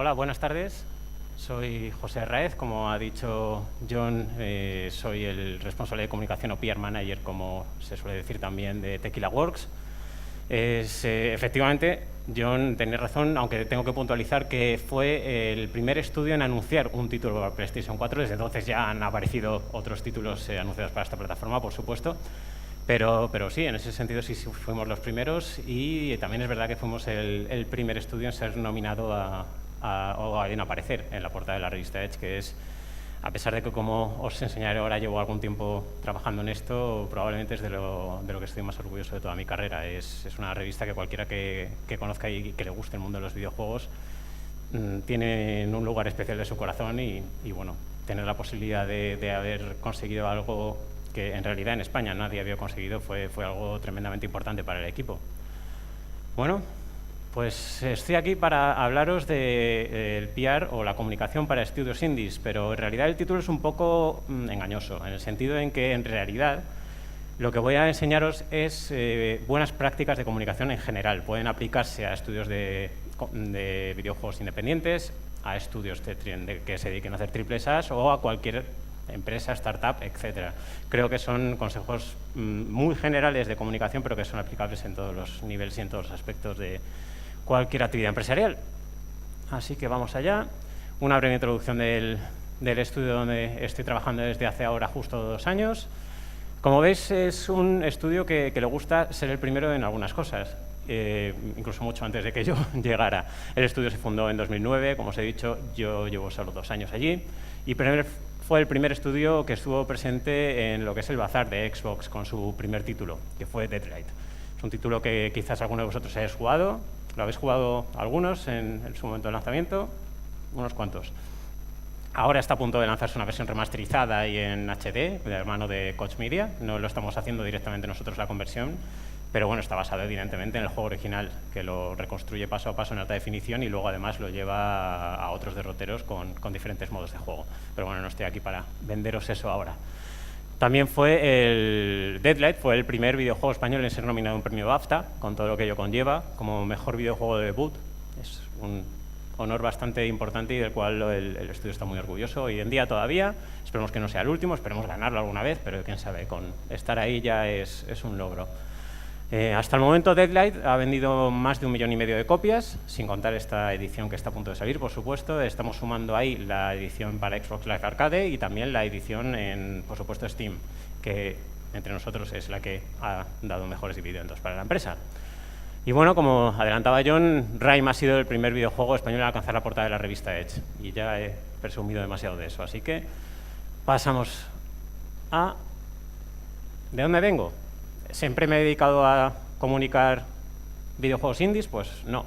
Hola, buenas tardes. Soy José Raez, como ha dicho John, soy el responsable de comunicación o PR Manager, como se suele decir también, de Tequila Works. Efectivamente, John tenía razón, aunque tengo que puntualizar que fue el primer estudio en anunciar un título para PlayStation 4. Desde entonces ya han aparecido otros títulos anunciados para esta plataforma, por supuesto. Pero sí, en ese sentido sí fuimos los primeros, y también es verdad que fuimos el primer estudio en ser nominado o en aparecer en la portada de la revista Edge, que es, a pesar de que, como os enseñaré ahora, llevo algún tiempo trabajando en esto, probablemente es de lo que estoy más orgulloso de toda mi carrera. Es una revista que cualquiera que conozca y que le guste el mundo de los videojuegos tiene en un lugar especial de su corazón, y bueno, tener la posibilidad de haber conseguido algo que en realidad en España nadie había conseguido fue algo tremendamente importante para el equipo. Bueno, pues estoy aquí para hablaros del PR o la comunicación para estudios indies, pero en realidad el título es un poco engañoso, en el sentido en que en realidad lo que voy a enseñaros es buenas prácticas de comunicación en general. Pueden aplicarse a estudios de videojuegos independientes, a estudios que se dediquen a hacer triples A o a cualquier empresa, startup, etcétera. Creo que son consejos muy generales de comunicación, pero que son aplicables en todos los niveles y en todos los aspectos de cualquier actividad empresarial. Así que vamos allá. Una breve introducción del estudio donde estoy trabajando desde hace ahora justo 2 años. Como veis, es un estudio que le gusta ser el primero en algunas cosas, incluso mucho antes de que yo llegara. El estudio se fundó en 2009, como os he dicho, yo llevo solo 2 años allí, y fue el primer estudio que estuvo presente en lo que es el bazar de Xbox con su primer título, que fue Deadlight. Es un título que quizás alguno de vosotros hayáis jugado. ¿Lo habéis jugado algunos en su momento de lanzamiento? Unos cuantos. Ahora está a punto de lanzarse una versión remasterizada y en HD, de la mano de Koch Media. No lo estamos haciendo directamente nosotros la conversión, pero bueno, está basado evidentemente en el juego original, que lo reconstruye paso a paso en alta definición y luego además lo lleva a otros derroteros con diferentes modos de juego. Pero bueno, no estoy aquí para venderos eso ahora. También Deadlight fue el primer videojuego español en ser nominado a un premio BAFTA, con todo lo que ello conlleva, como mejor videojuego de debut. Es un honor bastante importante y del cual el estudio está muy orgulloso hoy en día todavía. Esperemos que no sea el último, esperemos ganarlo alguna vez, pero quién sabe, con estar ahí ya es un logro. Hasta el momento Deadlight ha vendido más de 1,5 millones de copias, sin contar esta edición que está a punto de salir, por supuesto. Estamos sumando ahí la edición para Xbox Live Arcade y también la edición en, por supuesto, Steam, que entre nosotros es la que ha dado mejores dividendos para la empresa. Y bueno, como adelantaba John, Rime ha sido el primer videojuego español en alcanzar la portada de la revista Edge, y ya he presumido demasiado de eso, así que pasamos a... ¿De dónde vengo? ¿Siempre me he dedicado a comunicar videojuegos indies? Pues no,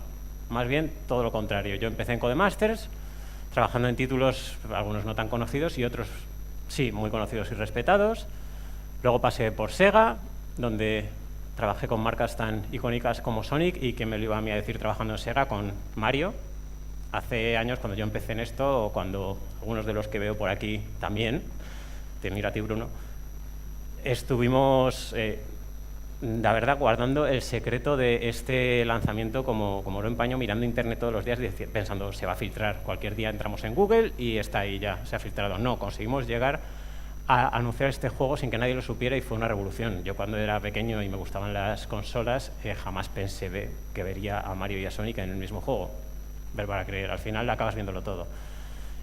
más bien todo lo contrario. Yo empecé en Codemasters, trabajando en títulos, algunos no tan conocidos y otros sí, muy conocidos y respetados. Luego pasé por Sega, donde trabajé con marcas tan icónicas como Sonic, y que me lo iba a mí a decir trabajando en Sega con Mario. Hace años, cuando yo empecé en esto, o cuando algunos de los que veo por aquí también, te miro a ti, Bruno, estuvimos, la verdad, guardando el secreto de este lanzamiento como oro en paño, mirando internet todos los días pensando, se va a filtrar. Cualquier día entramos en Google y está ahí ya, se ha filtrado. No, conseguimos llegar a anunciar este juego sin que nadie lo supiera, y fue una revolución. Yo, cuando era pequeño y me gustaban las consolas, jamás pensé que vería a Mario y a Sonic en el mismo juego. Ver para creer, al final acabas viéndolo todo.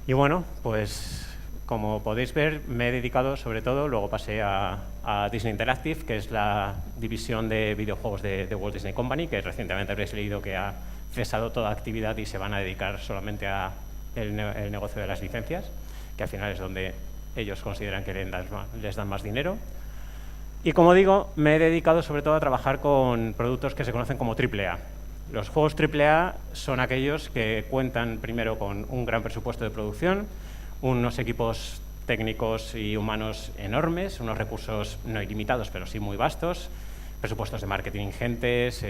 Y bueno, pues como podéis ver, me he dedicado sobre todo, luego pasé a Disney Interactive, que es la división de videojuegos de Walt Disney Company, que recientemente habréis leído que ha cesado toda actividad y se van a dedicar solamente a el negocio de las licencias, que al final es donde ellos consideran que les dan más dinero. Y como digo, me he dedicado sobre todo a trabajar con productos que se conocen como AAA. Los juegos AAA son aquellos que cuentan primero con un gran presupuesto de producción, unos equipos técnicos y humanos enormes, unos recursos no ilimitados, pero sí muy vastos, presupuestos de marketing ingentes,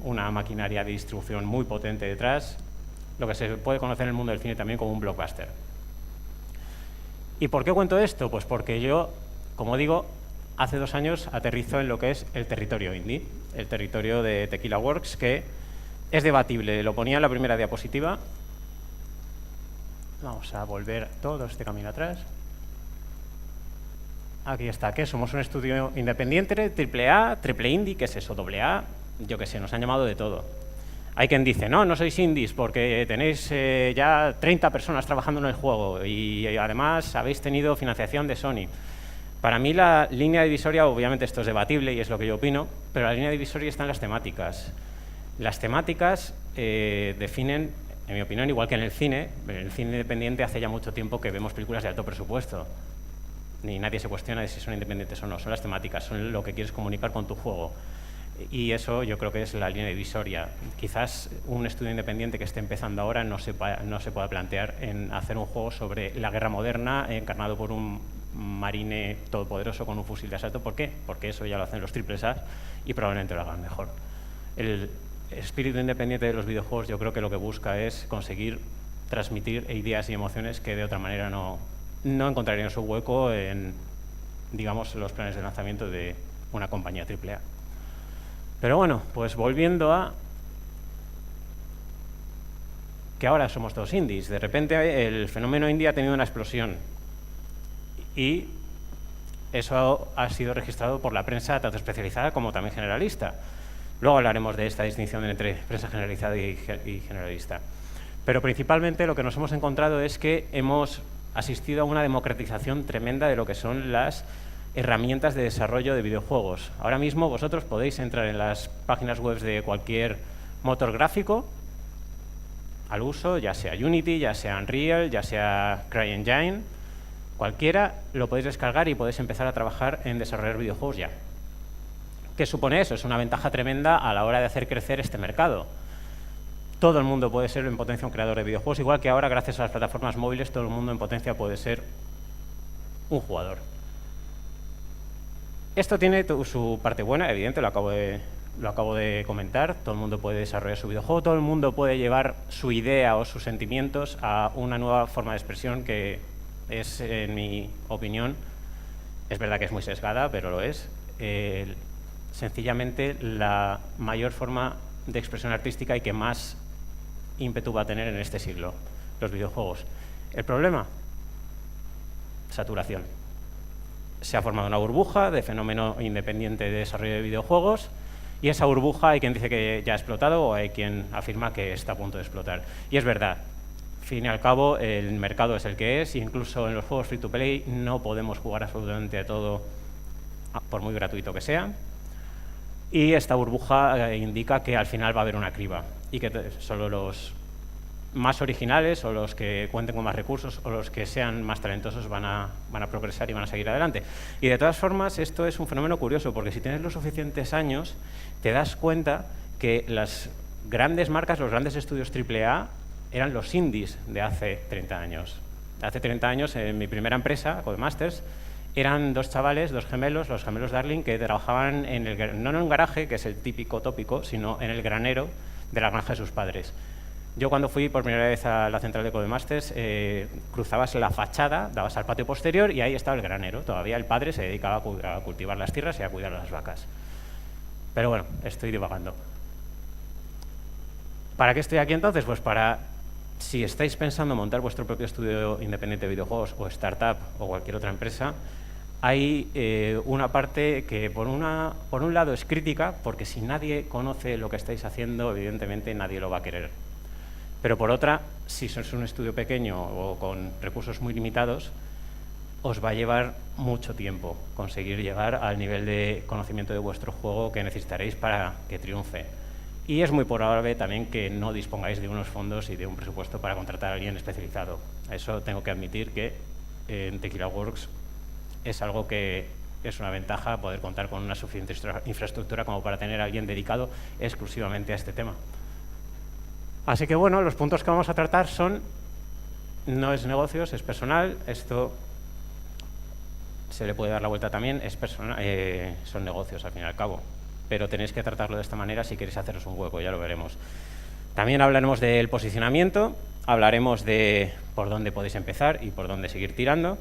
una maquinaria de distribución muy potente detrás, lo que se puede conocer en el mundo del cine también como un blockbuster. ¿Y por qué cuento esto? Pues porque yo, como digo, hace 2 años aterrizo en lo que es el territorio indie, el territorio de Tequila Works, que es debatible. Lo ponía en la primera diapositiva. Vamos a volver todo este camino atrás. Aquí está, que somos un estudio independiente, AAA, triple indie, ¿qué es eso? AA, yo qué sé, nos han llamado de todo. Hay quien dice, no, no sois indies porque tenéis ya 30 personas trabajando en el juego y además habéis tenido financiación de Sony. Para mí la línea divisoria, obviamente esto es debatible y es lo que yo opino, pero la línea divisoria está en las temáticas. Las temáticas definen, en mi opinión, igual que en el cine independiente hace ya mucho tiempo que vemos películas de alto presupuesto. Ni nadie se cuestiona de si son independientes o no, son las temáticas, son lo que quieres comunicar con tu juego. Y eso yo creo que es la línea divisoria. Quizás un estudio independiente que esté empezando ahora no se pueda plantear en hacer un juego sobre la guerra moderna encarnado por un marine todopoderoso con un fusil de asalto. ¿Por qué? Porque eso ya lo hacen los AAA y probablemente lo hagan mejor. El espíritu independiente de los videojuegos yo creo que lo que busca es conseguir transmitir ideas y emociones que de otra manera no encontrarían su hueco en, digamos, los planes de lanzamiento de una compañía AAA. Pero bueno, pues volviendo a que ahora somos todos indies. De repente el fenómeno indie ha tenido una explosión y eso ha sido registrado por la prensa tanto especializada como también generalista. Luego hablaremos de esta distinción entre prensa generalizada y generalista. Pero principalmente lo que nos hemos encontrado es que hemos asistido a una democratización tremenda de lo que son las herramientas de desarrollo de videojuegos. Ahora mismo vosotros podéis entrar en las páginas web de cualquier motor gráfico al uso, ya sea Unity, ya sea Unreal, ya sea CryEngine, cualquiera lo podéis descargar y podéis empezar a trabajar en desarrollar videojuegos ya. ¿Qué supone eso? Es una ventaja tremenda a la hora de hacer crecer este mercado. Todo el mundo puede ser en potencia un creador de videojuegos, igual que ahora, gracias a las plataformas móviles, todo el mundo en potencia puede ser un jugador. Esto tiene su parte buena, evidente, lo acabo de comentar. Todo el mundo puede desarrollar su videojuego, todo el mundo puede llevar su idea o sus sentimientos a una nueva forma de expresión que es, en mi opinión, es verdad que es muy sesgada, pero lo es, sencillamente la mayor forma de expresión artística y que más ímpetu va a tener en este siglo, los videojuegos. ¿El problema? Saturación. Se ha formado una burbuja de fenómeno independiente de desarrollo de videojuegos y esa burbuja hay quien dice que ya ha explotado o hay quien afirma que está a punto de explotar. Y es verdad, al fin y al cabo el mercado es el que es, incluso en los juegos free to play no podemos jugar absolutamente a todo por muy gratuito que sea. Y esta burbuja indica que al final va a haber una criba y que solo los más originales o los que cuenten con más recursos o los que sean más talentosos van a progresar y van a seguir adelante. Y de todas formas, esto es un fenómeno curioso, porque si tienes los suficientes años, te das cuenta que las grandes marcas, los grandes estudios AAA, eran los indies de hace 30 años. Hace 30 años, en mi primera empresa, Codemasters, eran dos chavales, dos gemelos, los gemelos Darling, que trabajaban no en un garaje, que es el típico tópico, sino en el granero de la granja de sus padres. Yo cuando fui por primera vez a la central de Codemasters, cruzabas la fachada, dabas al patio posterior y ahí estaba el granero. Todavía el padre se dedicaba a cultivar las tierras y a cuidar las vacas. Pero bueno, estoy divagando. ¿Para qué estoy aquí entonces? Pues para, si estáis pensando montar vuestro propio estudio independiente de videojuegos o startup o cualquier otra empresa, hay una parte que por un lado es crítica, porque si nadie conoce lo que estáis haciendo, evidentemente nadie lo va a querer. Pero por otra, si sois un estudio pequeño o con recursos muy limitados, os va a llevar mucho tiempo conseguir llegar al nivel de conocimiento de vuestro juego que necesitaréis para que triunfe. Y es muy probable también que no dispongáis de unos fondos y de un presupuesto para contratar a alguien especializado. Eso tengo que admitir que en Tequila Works es algo que es una ventaja poder contar con una suficiente infraestructura como para tener a alguien dedicado exclusivamente a este tema. Así que bueno, los puntos que vamos a tratar son, no es negocios, es personal, esto se le puede dar la vuelta también, es personal, son negocios al fin y al cabo, pero tenéis que tratarlo de esta manera si queréis haceros un hueco, ya lo veremos. También hablaremos del posicionamiento, hablaremos de por dónde podéis empezar y por dónde seguir tirando.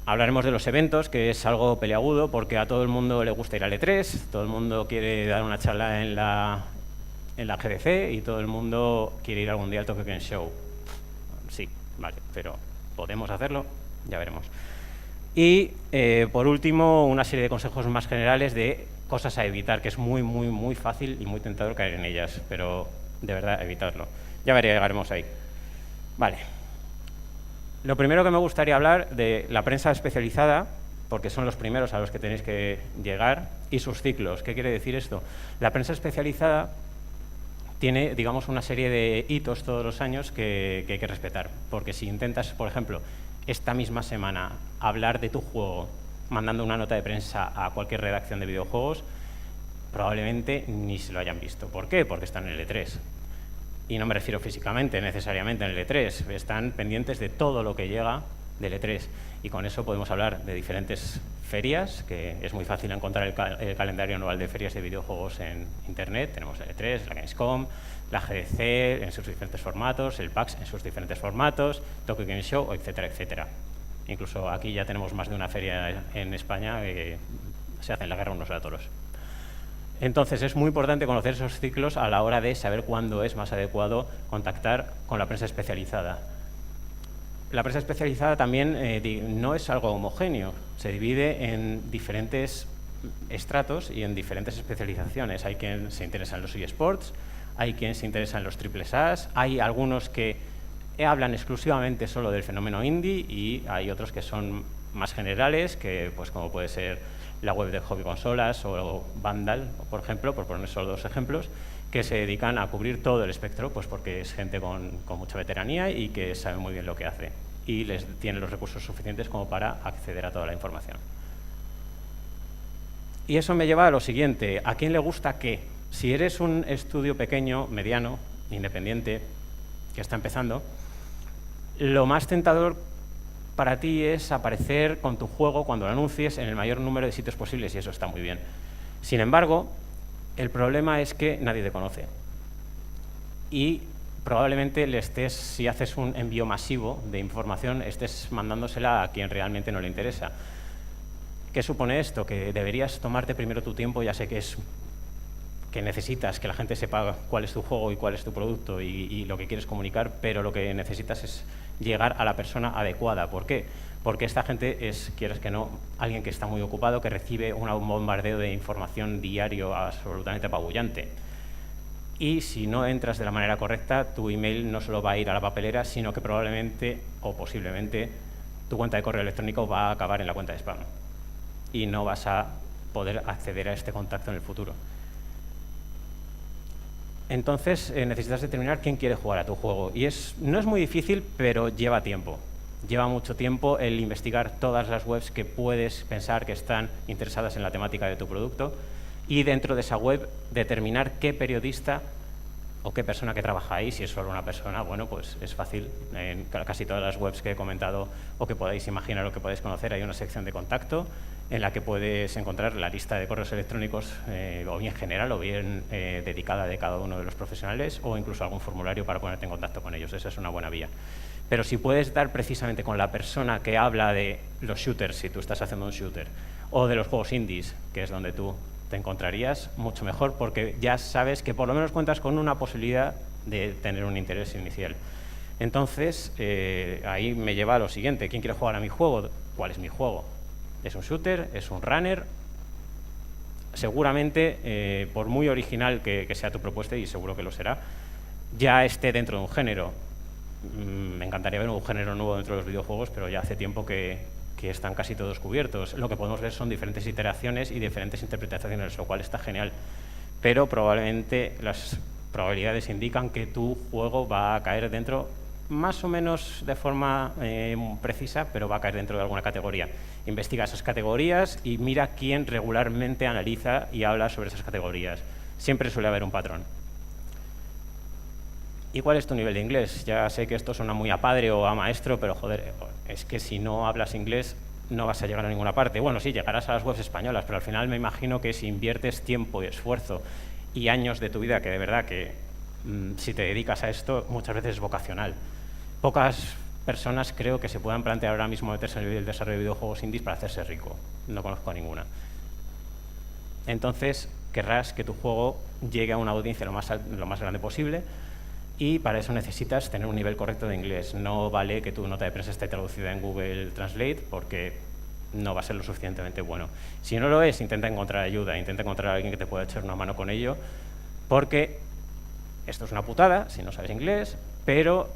Hablaremos de los eventos, que es algo peliagudo porque a todo el mundo le gusta ir al E3, todo el mundo quiere dar una charla en la GDC y todo el mundo quiere ir algún día al Tokyo Game Show. Sí, Vale, pero ¿podemos hacerlo? Ya veremos. Y, por último, una serie de consejos más generales de cosas a evitar, que es muy, muy, muy fácil y muy tentador caer en ellas, pero de verdad, evitadlo. Ya llegaremos ahí. Vale. Lo primero que me gustaría hablar de la prensa especializada, porque son los primeros a los que tenéis que llegar, y sus ciclos. ¿Qué quiere decir esto? La prensa especializada tiene, digamos, una serie de hitos todos los años que hay que respetar, porque si intentas, por ejemplo, esta misma semana hablar de tu juego mandando una nota de prensa a cualquier redacción de videojuegos, probablemente ni se lo hayan visto. ¿Por qué? Porque están en el E3. Y no me refiero físicamente, necesariamente en el E3. Están pendientes de todo lo que llega del E3. Y con eso podemos hablar de diferentes ferias, que es muy fácil encontrar el calendario anual de ferias de videojuegos en Internet. Tenemos el E3, la Gamescom, la GDC en sus diferentes formatos, el PAX en sus diferentes formatos, Tokyo Game Show, etcétera, etcétera. Incluso aquí ya tenemos más de una feria en España que se hacen la guerra unos a otros. Entonces, es muy importante conocer esos ciclos a la hora de saber cuándo es más adecuado contactar con la prensa especializada. La prensa especializada también no es algo homogéneo, se divide en diferentes estratos y en diferentes especializaciones. Hay quien se interesa en los eSports, hay quien se interesa en los triples A's, hay algunos que hablan exclusivamente solo del fenómeno indie y hay otros que son más generales, que, pues, como puede ser la web de Hobby Consolas o Vandal, por ejemplo, por poner solo dos ejemplos, que se dedican a cubrir todo el espectro, pues porque es gente con mucha veteranía y que sabe muy bien lo que hace y les tiene los recursos suficientes como para acceder a toda la información. Y eso me lleva a lo siguiente: ¿a quién le gusta qué? Si eres un estudio pequeño, mediano, independiente, que está empezando, lo más tentador para ti es aparecer con tu juego cuando lo anuncies en el mayor número de sitios posibles, y eso está muy bien. Sin embargo, el problema es que nadie te conoce. Y probablemente si haces un envío masivo de información, estés mandándosela a quien realmente no le interesa. ¿Qué supone esto? Que deberías tomarte primero tu tiempo. Ya sé que necesitas que la gente sepa cuál es tu juego y cuál es tu producto y lo que quieres comunicar, pero lo que necesitas es llegar a la persona adecuada. ¿Por qué? Porque esta gente es, quieres que no, alguien que está muy ocupado, que recibe un bombardeo de información diario absolutamente apabullante. Y si no entras de la manera correcta, tu email no solo va a ir a la papelera, sino que probablemente o posiblemente tu cuenta de correo electrónico va a acabar en la cuenta de spam y no vas a poder acceder a este contacto en el futuro. Entonces, necesitas determinar quién quiere jugar a tu juego. Y no es muy difícil, pero lleva tiempo. Lleva mucho tiempo el investigar todas las webs que puedes pensar que están interesadas en la temática de tu producto y dentro de esa web determinar qué periodista o qué persona que trabaja ahí. Si es solo una persona, bueno, pues es fácil. En casi todas las webs que he comentado o que podáis imaginar o que podéis conocer, hay una sección de contacto en la que puedes encontrar la lista de correos electrónicos, o bien general o bien dedicada de cada uno de los profesionales, o incluso algún formulario para ponerte en contacto con ellos. Esa es una buena vía. Pero si puedes dar precisamente con la persona que habla de los shooters, si tú estás haciendo un shooter, o de los juegos indies, que es donde tú te encontrarías, mucho mejor, porque ya sabes que por lo menos cuentas con una posibilidad de tener un interés inicial. Entonces, ahí me lleva a lo siguiente: ¿quién quiere jugar a mi juego? ¿Cuál es mi juego? ¿Es un shooter? ¿Es un runner? Seguramente, por muy original que sea tu propuesta, y seguro que lo será, ya esté dentro de un género. Me encantaría ver un género nuevo dentro de los videojuegos, pero ya hace tiempo que están casi todos cubiertos. Lo que podemos ver son diferentes iteraciones y diferentes interpretaciones, lo cual está genial. Pero probablemente las probabilidades indican que tu juego va a caer dentro, más o menos de forma precisa, pero va a caer dentro de alguna categoría. Investiga esas categorías y mira quién regularmente analiza y habla sobre esas categorías. Siempre suele haber un patrón. ¿Y cuál es tu nivel de inglés? Ya sé que esto suena muy a padre o a maestro, pero joder, es que si no hablas inglés no vas a llegar a ninguna parte. Bueno, sí, llegarás a las webs españolas, pero al final me imagino que si inviertes tiempo y esfuerzo y años de tu vida, que de verdad que si te dedicas a esto, muchas veces es vocacional. Pocas personas creo que se puedan plantear ahora mismo meterse en el desarrollo de videojuegos indies para hacerse rico. No conozco a ninguna. Entonces, querrás que tu juego llegue a una audiencia lo más grande posible, y para eso necesitas tener un nivel correcto de inglés. No vale que tu nota de prensa esté traducida en Google Translate porque no va a ser lo suficientemente bueno. Si no lo es, intenta encontrar ayuda, intenta encontrar a alguien que te pueda echar una mano con ello, porque esto es una putada si no sabes inglés, pero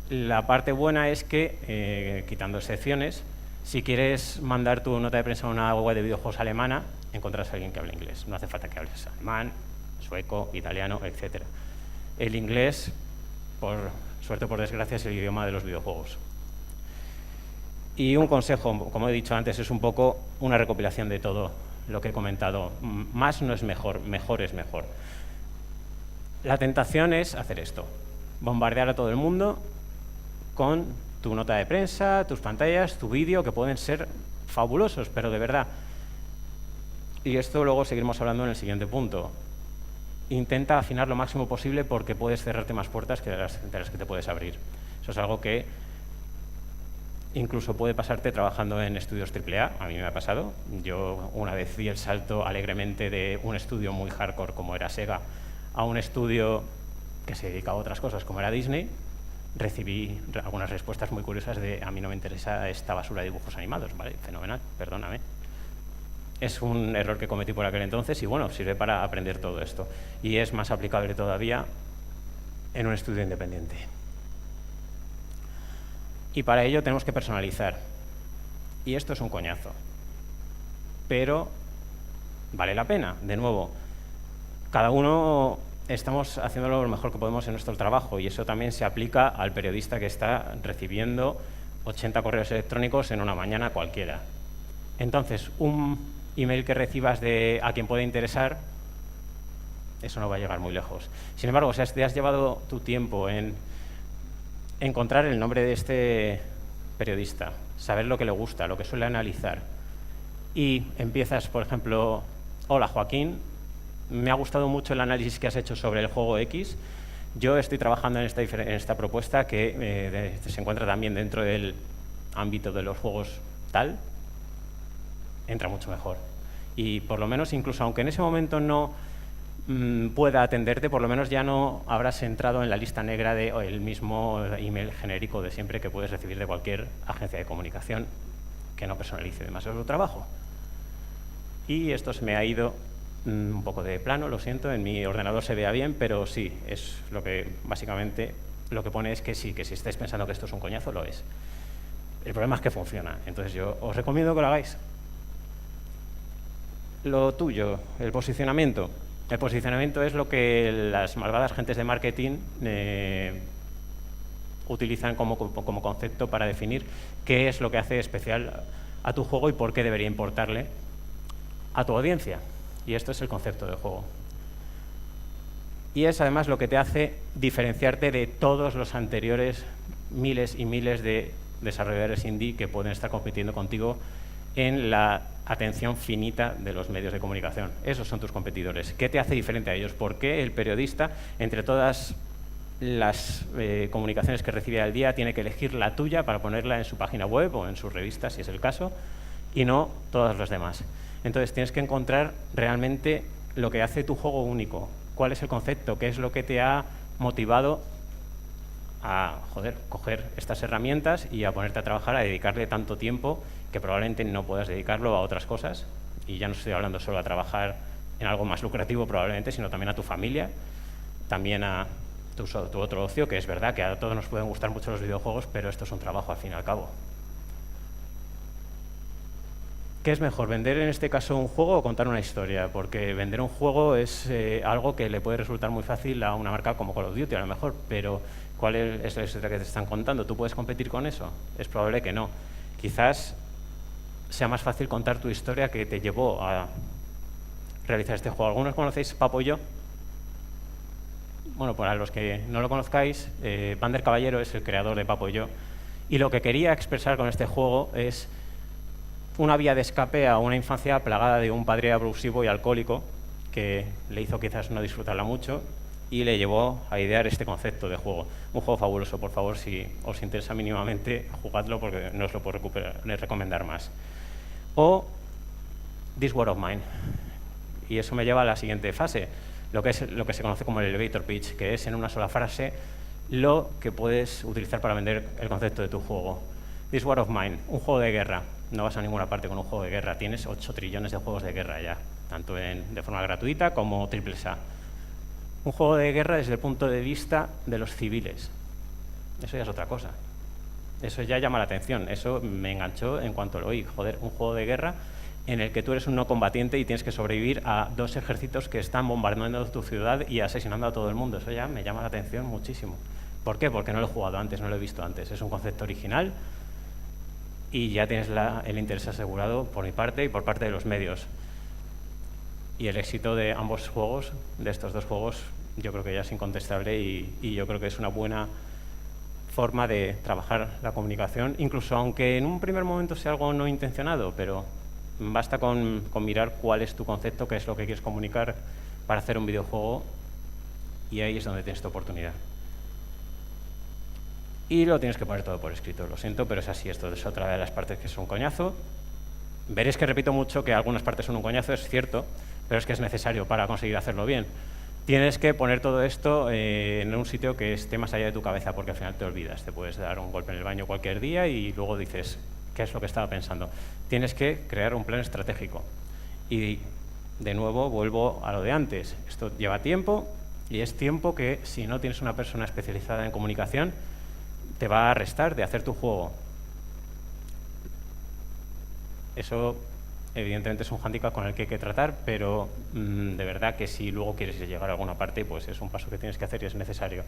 la parte buena es que, quitando excepciones, si quieres mandar tu nota de prensa a una web de videojuegos alemana, encontrarás a alguien que hable inglés. No hace falta que hables alemán, sueco, italiano, etc. El inglés, por suerte o por desgracia, es el idioma de los videojuegos. Y un consejo, como he dicho antes, es un poco una recopilación de todo lo que he comentado. Más no es mejor, mejor es mejor. La tentación es hacer esto, bombardear a todo el mundo con tu nota de prensa, tus pantallas, tu vídeo, que pueden ser fabulosos, pero de verdad. Y esto luego seguiremos hablando en el siguiente punto. Intenta afinar lo máximo posible porque puedes cerrarte más puertas que de las que te puedes abrir. Eso es algo que incluso puede pasarte trabajando en estudios AAA. A mí me ha pasado. Yo una vez di el salto alegremente de un estudio muy hardcore como era Sega a un estudio que se dedicaba a otras cosas como era Disney. Recibí algunas respuestas muy curiosas de a mí no me interesa esta basura de dibujos animados. Vale, fenomenal, perdóname. Es un error que cometí por aquel entonces y bueno, sirve para aprender todo esto. Y es más aplicable todavía en un estudio independiente. Y para ello tenemos que personalizar. Y esto es un coñazo. Pero vale la pena, de nuevo. Cada uno estamos haciéndolo lo mejor que podemos en nuestro trabajo y eso también se aplica al periodista que está recibiendo 80 correos electrónicos en una mañana cualquiera. Entonces, un email que recibas de a quien puede interesar, eso no va a llegar muy lejos. Sin embargo, si te has llevado tu tiempo en encontrar el nombre de este periodista, saber lo que le gusta, lo que suele analizar, y empiezas, por ejemplo, hola Joaquín, me ha gustado mucho el análisis que has hecho sobre el juego X. Yo estoy trabajando en esta propuesta que se encuentra también dentro del ámbito de los juegos tal. Entra mucho mejor. Y por lo menos, incluso aunque en ese momento no pueda atenderte, por lo menos ya no habrás entrado en la lista negra del mismo email genérico de siempre que puedes recibir de cualquier agencia de comunicación que no personalice demasiado su trabajo. Y esto se me ha ido un poco de plano, lo siento, en mi ordenador se vea bien, pero sí, es lo que básicamente lo que pone es que sí, que si estáis pensando que esto es un coñazo, lo es. El problema es que funciona, entonces yo os recomiendo que lo hagáis. Lo tuyo, el posicionamiento. El posicionamiento es lo que las malvadas gentes de marketing utilizan como concepto para definir qué es lo que hace especial a tu juego y por qué debería importarle a tu audiencia. Y esto es el concepto de juego. Y es además lo que te hace diferenciarte de todos los anteriores miles y miles de desarrolladores indie que pueden estar compitiendo contigo en la atención finita de los medios de comunicación. Esos son tus competidores. ¿Qué te hace diferente a ellos? ¿Por qué el periodista, entre todas las comunicaciones que recibe al día, tiene que elegir la tuya para ponerla en su página web o en sus revistas, si es el caso, y no todas las demás? Entonces tienes que encontrar realmente lo que hace tu juego único. ¿Cuál es el concepto? ¿Qué es lo que te ha motivado a coger estas herramientas y a ponerte a trabajar, a dedicarle tanto tiempo que probablemente no puedas dedicarlo a otras cosas? Y ya no estoy hablando solo a trabajar en algo más lucrativo probablemente, sino también a tu familia, también a tu otro ocio, que es verdad que a todos nos pueden gustar mucho los videojuegos, pero esto es un trabajo al fin y al cabo. ¿Qué es mejor, vender en este caso un juego o contar una historia? Porque vender un juego es algo que le puede resultar muy fácil a una marca como Call of Duty a lo mejor, pero ¿cuál es la historia que te están contando? ¿Tú puedes competir con eso? Es probable que no. Quizás sea más fácil contar tu historia que te llevó a realizar este juego. ¿Algunos conocéis Papo-Yo? Bueno, para los que no lo conozcáis, Vander Caballero es el creador de Papo-Yo y lo que quería expresar con este juego es una vía de escape a una infancia plagada de un padre abusivo y alcohólico que le hizo quizás no disfrutarla mucho y le llevó a idear este concepto de juego. Un juego fabuloso, por favor, si os interesa mínimamente, jugadlo porque no os lo puedo recomendar más. O This War of Mine. Y eso me lleva a la siguiente fase, lo que se conoce como el elevator pitch, que es en una sola frase lo que puedes utilizar para vender el concepto de tu juego. This War of Mine, un juego de guerra. No vas a ninguna parte con un juego de guerra. Tienes 8 trillones de juegos de guerra ya, tanto de forma gratuita como AAA. Un juego de guerra desde el punto de vista de los civiles. Eso ya es otra cosa. Eso ya llama la atención. Eso me enganchó en cuanto lo oí. Joder, un juego de guerra en el que tú eres un no combatiente y tienes que sobrevivir a 2 ejércitos que están bombardeando tu ciudad y asesinando a todo el mundo. Eso ya me llama la atención muchísimo. ¿Por qué? Porque no lo he jugado antes, no lo he visto antes. Es un concepto original y ya tienes el interés asegurado por mi parte y por parte de los medios. Y el éxito de ambos juegos, de estos 2 juegos, yo creo que ya es incontestable y yo creo que es una buena forma de trabajar la comunicación, incluso aunque en un primer momento sea algo no intencionado, pero basta con mirar cuál es tu concepto, qué es lo que quieres comunicar para hacer un videojuego, y ahí es donde tienes tu oportunidad. Y lo tienes que poner todo por escrito, lo siento, pero es así. Esto es otra de las partes que es un coñazo. Veréis que repito mucho que algunas partes son un coñazo, es cierto, pero es que es necesario para conseguir hacerlo bien. Tienes que poner todo esto en un sitio que esté más allá de tu cabeza, porque al final te olvidas. Te puedes dar un golpe en el baño cualquier día y luego dices, ¿qué es lo que estaba pensando? Tienes que crear un plan estratégico. Y, de nuevo, vuelvo a lo de antes. Esto lleva tiempo, y es tiempo que, si no tienes una persona especializada en comunicación, te va a restar de hacer tu juego. Eso, evidentemente, es un hándicap con el que hay que tratar, pero de verdad que si luego quieres llegar a alguna parte, pues es un paso que tienes que hacer y es necesario.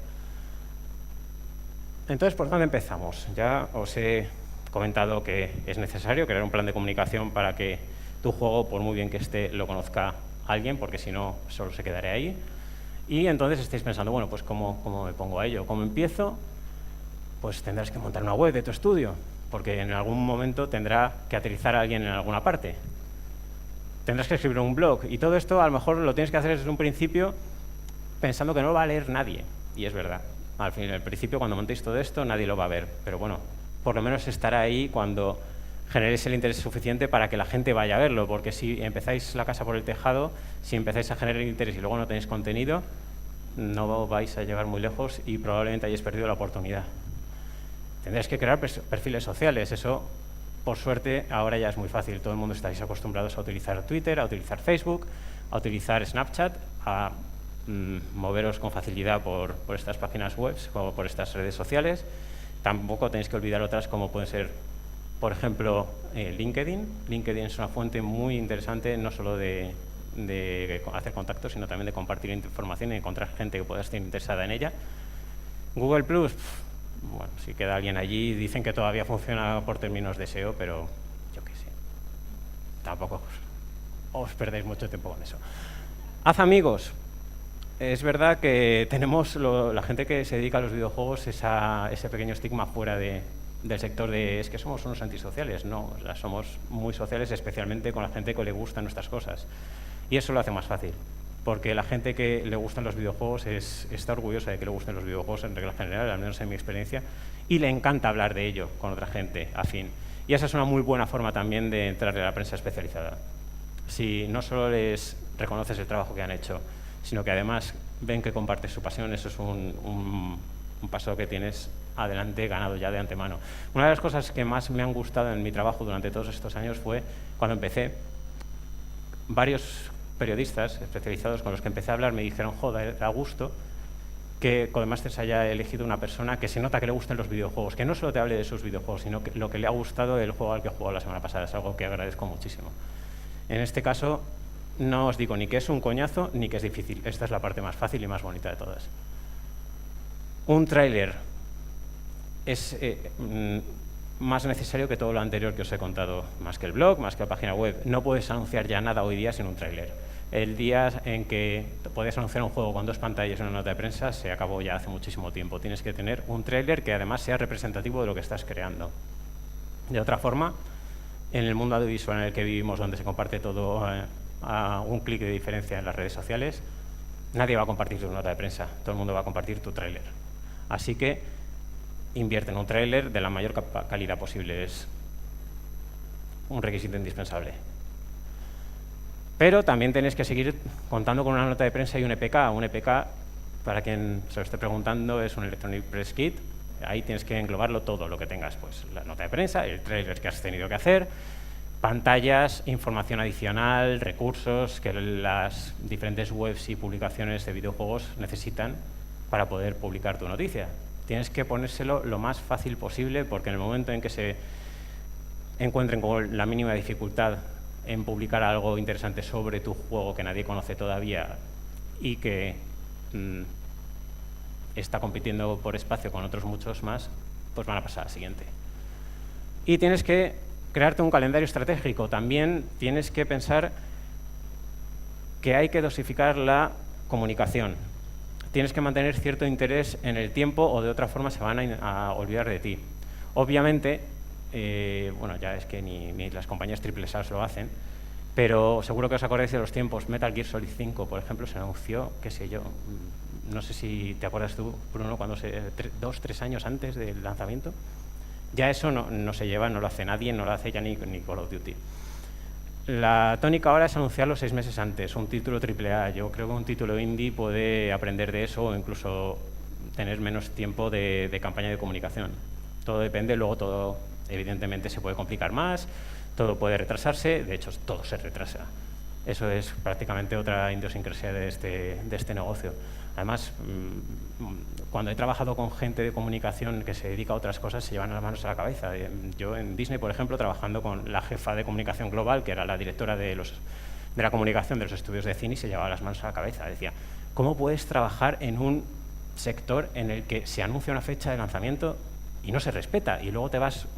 Entonces, ¿por dónde empezamos? Ya os he comentado que es necesario crear un plan de comunicación para que tu juego, por muy bien que esté, lo conozca alguien, porque si no, solo se quedará ahí. Y entonces estáis pensando, bueno, pues ¿cómo me pongo a ello? ¿Cómo empiezo? Pues tendrás que montar una web de tu estudio, porque en algún momento tendrá que aterrizar a alguien en alguna parte. Tendrás que escribir un blog, y todo esto a lo mejor lo tienes que hacer desde un principio pensando que no lo va a leer nadie, y es verdad. Al principio, cuando montéis todo esto, nadie lo va a ver, pero bueno, por lo menos estará ahí cuando generéis el interés suficiente para que la gente vaya a verlo, porque si empezáis la casa por el tejado, si empezáis a generar interés y luego no tenéis contenido, no vais a llegar muy lejos y probablemente hayáis perdido la oportunidad. Tendréis que crear perfiles sociales. Eso, por suerte, ahora ya es muy fácil. Todo el mundo estáis acostumbrados a utilizar Twitter, a utilizar Facebook, a utilizar Snapchat, a moveros con facilidad por estas páginas web o por estas redes sociales. Tampoco tenéis que olvidar otras como pueden ser, por ejemplo, LinkedIn. LinkedIn es una fuente muy interesante, no solo de hacer contactos, sino también de compartir información y encontrar gente que pueda estar interesada en ella. Google Plus, bueno, si queda alguien allí, dicen que todavía funciona por términos de SEO, pero yo qué sé, tampoco os perdéis mucho tiempo con eso. Haz amigos. Es verdad que tenemos, la gente que se dedica a los videojuegos, ese pequeño estigma fuera del sector de es que somos unos antisociales. No, o sea, somos muy sociales, especialmente con la gente que le gustan nuestras cosas. Y eso lo hace más fácil, porque la gente que le gustan los videojuegos está orgullosa de que le gusten los videojuegos en regla general, al menos en mi experiencia, y le encanta hablar de ello con otra gente afín. Y esa es una muy buena forma también de entrarle a la prensa especializada. Si no solo les reconoces el trabajo que han hecho, sino que además ven que compartes su pasión, eso es un paso que tienes adelante ganado ya de antemano. Una de las cosas que más me han gustado en mi trabajo durante todos estos años fue cuando empecé. Varios periodistas especializados con los que empecé a hablar me dijeron, joder, a gusto que Codemasters haya elegido una persona que se nota que le gustan los videojuegos, que no solo te hable de sus videojuegos, sino que lo que le ha gustado del juego al que jugó la semana pasada. Es algo que agradezco muchísimo. En este caso, no os digo ni que es un coñazo ni que es difícil. Esta es la parte más fácil y más bonita de todas. Un tráiler es más necesario que todo lo anterior que os he contado, más que el blog, más que la página web. No puedes anunciar ya nada hoy día sin un tráiler. El día en que podías anunciar un juego con 2 pantallas y una nota de prensa se acabó ya hace muchísimo tiempo. Tienes que tener un tráiler que además sea representativo de lo que estás creando. De otra forma, en el mundo audiovisual en el que vivimos, donde se comparte todo a un clic de diferencia en las redes sociales, nadie va a compartir tu nota de prensa, todo el mundo va a compartir tu tráiler. Así que invierte en un tráiler de la mayor calidad posible, es un requisito indispensable. Pero también tenéis que seguir contando con una nota de prensa y un EPK. Un EPK para quien se lo esté preguntando, es un Electronic Press Kit. Ahí tienes que englobarlo todo, lo que tengas, pues la nota de prensa, el trailer que has tenido que hacer, pantallas, información adicional, recursos que las diferentes webs y publicaciones de videojuegos necesitan para poder publicar tu noticia. Tienes que ponérselo lo más fácil posible, porque en el momento en que se encuentren con la mínima dificultad en publicar algo interesante sobre tu juego que nadie conoce todavía y que está compitiendo por espacio con otros muchos más, pues van a pasar al siguiente. Y tienes que crearte un calendario estratégico. También tienes que pensar que hay que dosificar la comunicación. Tienes que mantener cierto interés en el tiempo o de otra forma se van a olvidar de ti. Obviamente, bueno, ya es que ni las compañías AAA lo hacen, pero seguro que os acordáis de los tiempos. Metal Gear Solid 5, por ejemplo, se anunció, qué sé yo, no sé si te acuerdas tú, Bruno, cuando 2-3 años antes del lanzamiento. Ya eso no se lleva, no lo hace nadie, no lo hace ya ni Call of Duty. La tónica ahora es anunciarlo 6 meses antes, un título AAA. Yo creo que un título indie puede aprender de eso o incluso tener menos tiempo de campaña de comunicación. Todo depende, luego todo evidentemente se puede complicar más, todo puede retrasarse, de hecho todo se retrasa. Eso es prácticamente otra idiosincrasia de este negocio. Además, cuando he trabajado con gente de comunicación que se dedica a otras cosas, se llevan las manos a la cabeza. Yo en Disney, por ejemplo, trabajando con la jefa de comunicación global, que era la directora de la comunicación de los estudios de cine, y se llevaba las manos a la cabeza. Decía, ¿cómo puedes trabajar en un sector en el que se anuncia una fecha de lanzamiento y no se respeta, y luego te vas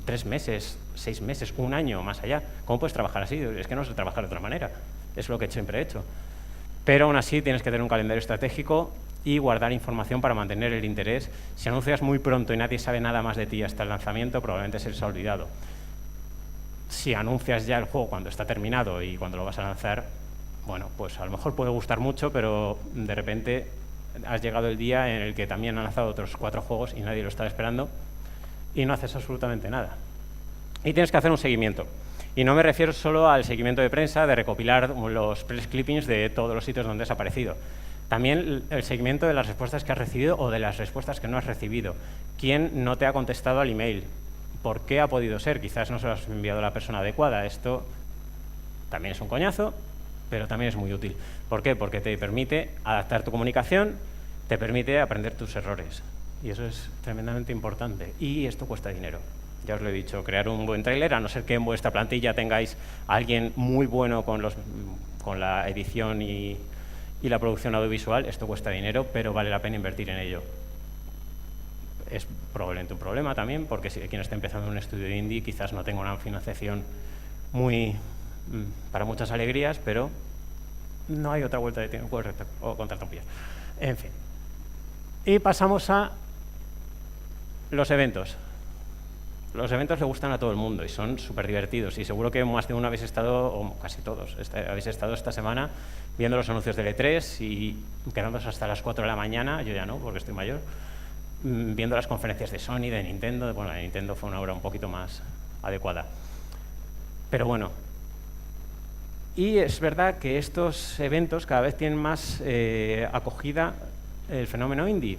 3 meses, 6 meses, 1 año más allá? ¿Cómo puedes trabajar así? Es que no sé trabajar de otra manera. Es lo que siempre he hecho. Pero aún así tienes que tener un calendario estratégico y guardar información para mantener el interés. Si anuncias muy pronto y nadie sabe nada más de ti hasta el lanzamiento, probablemente se les ha olvidado. Si anuncias ya el juego cuando está terminado y cuando lo vas a lanzar, bueno, pues a lo mejor puede gustar mucho, pero de repente has llegado el día en el que también han lanzado otros 4 juegos y nadie lo estaba esperando y no haces absolutamente nada. Y tienes que hacer un seguimiento. Y no me refiero solo al seguimiento de prensa, de recopilar los press clippings de todos los sitios donde has aparecido. También el seguimiento de las respuestas que has recibido o de las respuestas que no has recibido. ¿Quién no te ha contestado al email? ¿Por qué ha podido ser? Quizás no se lo has enviado a la persona adecuada. Esto también es un coñazo, pero también es muy útil. ¿Por qué? Porque te permite adaptar tu comunicación, te permite aprender tus errores. Y eso es tremendamente importante. Y esto cuesta dinero. Ya os lo he dicho, crear un buen tráiler, a no ser que en vuestra plantilla tengáis a alguien muy bueno con la edición y la producción audiovisual, esto cuesta dinero, pero vale la pena invertir en ello. Es probablemente un problema también, porque si quien está empezando en un estudio indie quizás no tenga una financiación para muchas alegrías, pero no hay otra vuelta de tiempo o contra trompillas. En fin. Y pasamos a los eventos. Los eventos le gustan a todo el mundo y son súper divertidos, y seguro que más de uno habéis estado, o casi todos, habéis estado esta semana viendo los anuncios del E3 y quedándoos hasta las 4 de la mañana, yo ya no, porque estoy mayor, viendo las conferencias de Sony, de Nintendo. Bueno, de Nintendo fue una hora un poquito más adecuada. Pero bueno, y es verdad que estos eventos cada vez tienen más acogida el fenómeno indie,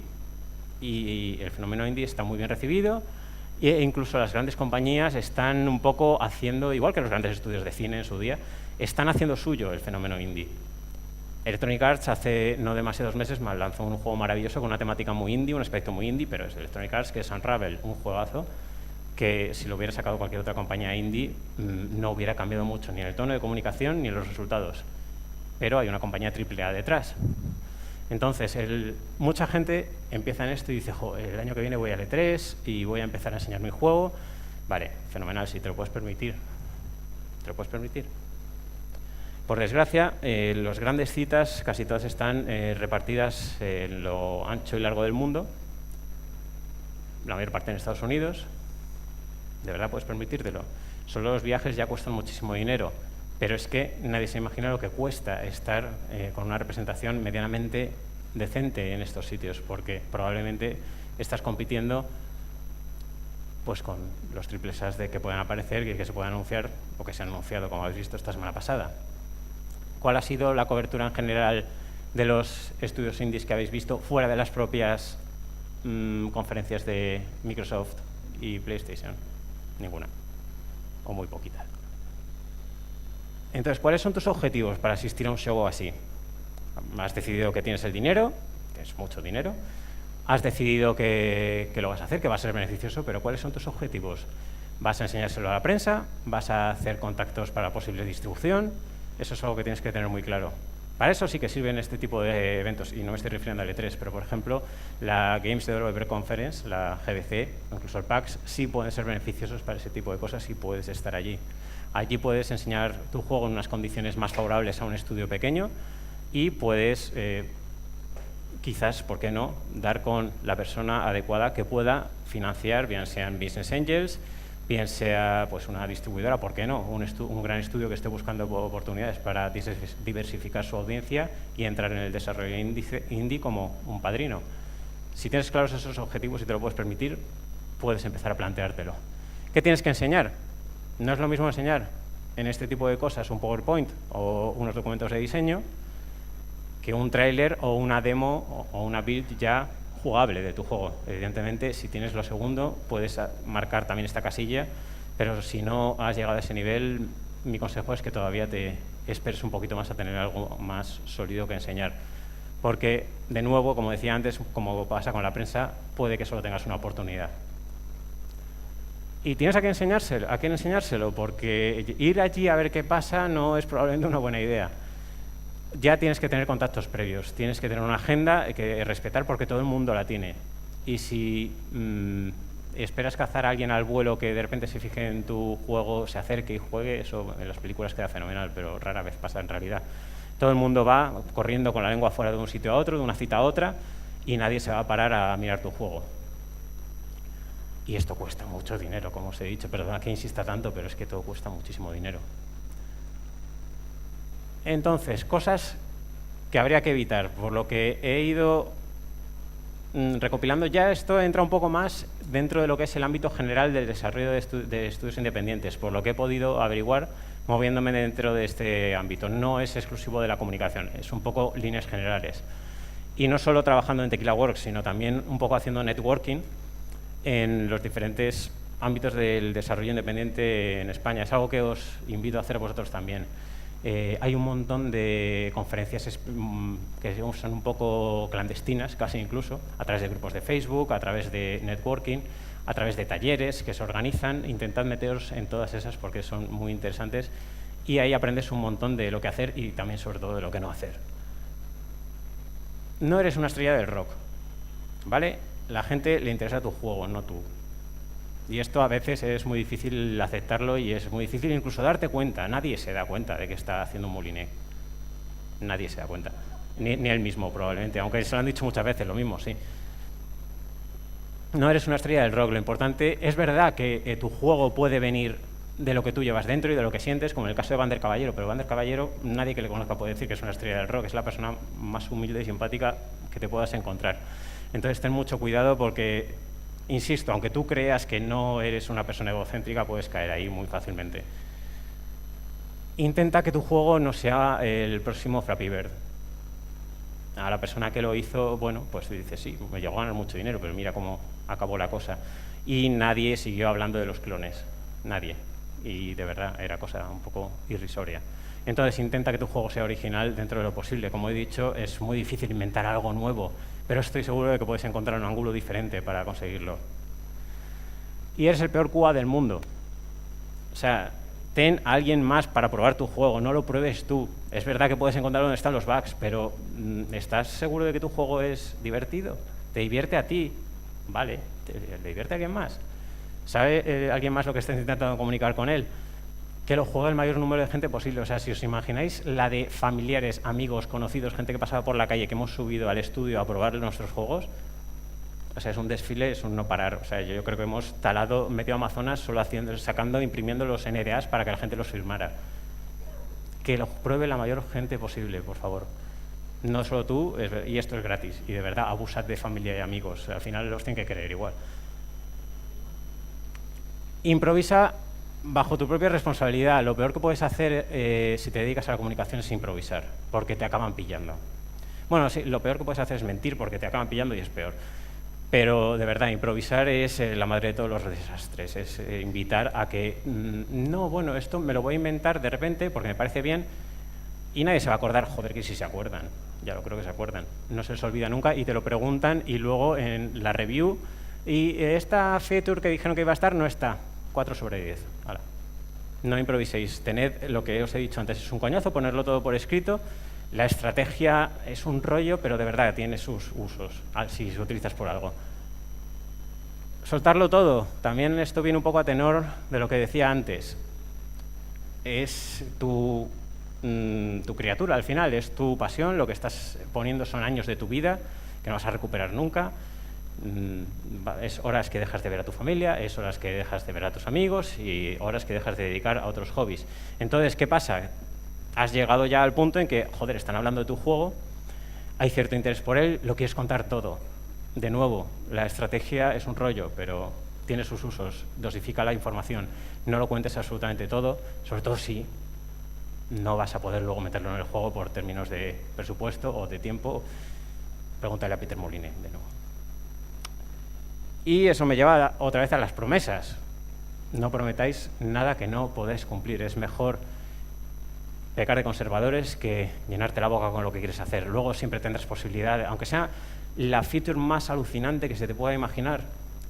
y el fenómeno indie está muy bien recibido. E incluso las grandes compañías están un poco haciendo, igual que los grandes estudios de cine en su día, están haciendo suyo el fenómeno indie. Electronic Arts hace no demasiados meses lanzó un juego maravilloso con una temática muy indie, un aspecto muy indie, pero es Electronic Arts, que es Unravel, un juegazo que si lo hubiera sacado cualquier otra compañía indie no hubiera cambiado mucho ni en el tono de comunicación ni en los resultados. Pero hay una compañía AAA detrás. Entonces, mucha gente empieza en esto y dice, el año que viene voy al E3 y voy a empezar a enseñar mi juego. Vale, fenomenal, si te lo puedes permitir. ¿Te lo puedes permitir? Por desgracia, las grandes citas casi todas están repartidas en lo ancho y largo del mundo, la mayor parte en Estados Unidos. ¿De verdad puedes permitírtelo? Solo los viajes ya cuestan muchísimo dinero. Pero es que nadie se imagina lo que cuesta estar con una representación medianamente decente en estos sitios, porque probablemente estás compitiendo pues, con los triples As de que puedan aparecer y que se puedan anunciar o que se han anunciado, como habéis visto esta semana pasada. ¿Cuál ha sido la cobertura en general de los estudios indies que habéis visto fuera de las propias conferencias de Microsoft y PlayStation? Ninguna, o muy poquita. Entonces, ¿cuáles son tus objetivos para asistir a un show así? Has decidido que tienes el dinero, que es mucho dinero. Has decidido que lo vas a hacer, que va a ser beneficioso, pero ¿cuáles son tus objetivos? ¿Vas a enseñárselo a la prensa? ¿Vas a hacer contactos para posible distribución? Eso es algo que tienes que tener muy claro. Para eso sí que sirven este tipo de eventos, y no me estoy refiriendo al E3, pero por ejemplo, la Games Developer Conference, la GDC, incluso el PAX, sí pueden ser beneficiosos para ese tipo de cosas y puedes estar allí. Allí puedes enseñar tu juego en unas condiciones más favorables a un estudio pequeño y puedes, quizás, ¿por qué no?, dar con la persona adecuada que pueda financiar, bien sean Business Angels, bien sea pues, una distribuidora, ¿por qué no?, un gran estudio que esté buscando oportunidades para diversificar su audiencia y entrar en el desarrollo indie como un padrino. Si tienes claros esos objetivos y te lo puedes permitir, puedes empezar a planteártelo. ¿Qué tienes que enseñar? No es lo mismo enseñar en este tipo de cosas un PowerPoint o unos documentos de diseño que un tráiler o una demo o una build ya jugable de tu juego. Evidentemente, si tienes lo segundo, puedes marcar también esta casilla, pero si no has llegado a ese nivel, mi consejo es que todavía te esperes un poquito más a tener algo más sólido que enseñar. Porque, de nuevo, como decía antes, como pasa con la prensa, puede que solo tengas una oportunidad. Y tienes a quién enseñárselo, porque ir allí a ver qué pasa no es probablemente una buena idea. Ya tienes que tener contactos previos, tienes que tener una agenda que respetar porque todo el mundo la tiene. Y si esperas cazar a alguien al vuelo que de repente se fije en tu juego, se acerque y juegue, eso en las películas queda fenomenal, pero rara vez pasa en realidad. Todo el mundo va corriendo con la lengua fuera de un sitio a otro, de una cita a otra, y nadie se va a parar a mirar tu juego. Y esto cuesta mucho dinero, como os he dicho. Perdona que insista tanto, pero es que todo cuesta muchísimo dinero. Entonces, cosas que habría que evitar. Por lo que he ido recopilando, ya esto entra un poco más dentro de lo que es el ámbito general del desarrollo de estudios independientes, por lo que he podido averiguar moviéndome dentro de este ámbito. No es exclusivo de la comunicación, es un poco líneas generales. Y no solo trabajando en Tequila Works, sino también un poco haciendo networking en los diferentes ámbitos del desarrollo independiente en España. Es algo que os invito a hacer vosotros también. Hay un montón de conferencias que son un poco clandestinas, casi incluso, a través de grupos de Facebook, a través de networking, a través de talleres que se organizan. Intentad meteros en todas esas porque son muy interesantes y ahí aprendes un montón de lo que hacer y también, sobre todo, de lo que no hacer. No eres una estrella del rock, ¿vale? La gente le interesa tu juego, no tú. Y esto a veces es muy difícil aceptarlo y es muy difícil incluso darte cuenta. Nadie se da cuenta de que está haciendo un Moulinet. Nadie se da cuenta. Ni él mismo, probablemente, aunque se lo han dicho muchas veces, lo mismo, sí. No eres una estrella del rock. Lo importante es verdad que tu juego puede venir de lo que tú llevas dentro y de lo que sientes, como en el caso de Vander Caballero, pero Vander Caballero, nadie que le conozca puede decir que es una estrella del rock. Es la persona más humilde y simpática que te puedas encontrar. Entonces, ten mucho cuidado porque, insisto, aunque tú creas que no eres una persona egocéntrica, puedes caer ahí muy fácilmente. Intenta que tu juego no sea el próximo Flappy Bird. A la persona que lo hizo, bueno, pues dice, sí, me llegó a ganar mucho dinero, pero mira cómo acabó la cosa. Y nadie siguió hablando de los clones. Nadie. Y de verdad, era cosa un poco irrisoria. Entonces, intenta que tu juego sea original dentro de lo posible. Como he dicho, es muy difícil inventar algo nuevo, pero estoy seguro de que puedes encontrar un ángulo diferente para conseguirlo. Y eres el peor QA del mundo. O sea, ten a alguien más para probar tu juego, no lo pruebes tú. Es verdad que puedes encontrar dónde están los bugs, pero ¿estás seguro de que tu juego es divertido? ¿Te divierte a ti? Vale, ¿le divierte a alguien más? ¿Sabe alguien más lo que estás intentando comunicar con él? Que lo juegue el mayor número de gente posible. O sea, si os imagináis la de familiares, amigos, conocidos, gente que pasaba por la calle, que hemos subido al estudio a probar nuestros juegos, o sea, es un desfile, es un no parar. O sea, yo creo que hemos talado medio Amazonas solo imprimiendo los NDAs para que la gente los firmara. Que lo pruebe la mayor gente posible, por favor. No solo tú, y esto es gratis. Y de verdad, abusad de familia y amigos. Al final los tienen que querer igual. Improvisa bajo tu propia responsabilidad. Lo peor que puedes hacer si te dedicas a la comunicación es improvisar, porque te acaban pillando. Bueno, sí, lo peor que puedes hacer es mentir porque te acaban pillando y es peor. Pero de verdad, improvisar es la madre de todos los desastres. Es invitar a que, no, bueno, esto me lo voy a inventar de repente porque me parece bien y nadie se va a acordar. Joder, que sí se acuerdan. Ya lo creo que se acuerdan. No se les olvida nunca y te lo preguntan y luego en la review, y esta feature que dijeron que iba a estar no está. 4/10. Hala. No improviséis. Tened lo que os he dicho antes. Es un coñazo ponerlo todo por escrito. La estrategia es un rollo, pero de verdad tiene sus usos, si se utilizas por algo. Soltarlo todo. También esto viene un poco a tenor de lo que decía antes. Es tu criatura al final, es tu pasión, lo que estás poniendo son años de tu vida que no vas a recuperar nunca. Es horas que dejas de ver a tu familia, es horas que dejas de ver a tus amigos y horas que dejas de dedicar a otros hobbies. Entonces, ¿qué pasa? Has llegado ya al punto en que, joder, están hablando de tu juego, hay cierto interés por él, lo quieres contar todo. De nuevo, la estrategia es un rollo, pero tiene sus usos, dosifica la información, no lo cuentes absolutamente todo, sobre todo si no vas a poder luego meterlo en el juego por términos de presupuesto o de tiempo. Pregúntale a Peter Moline, de nuevo. Y eso me lleva otra vez a las promesas. No prometáis nada que no podéis cumplir, es mejor pecar de conservadores que llenarte la boca con lo que quieres hacer. Luego siempre tendrás posibilidad, aunque sea la feature más alucinante que se te pueda imaginar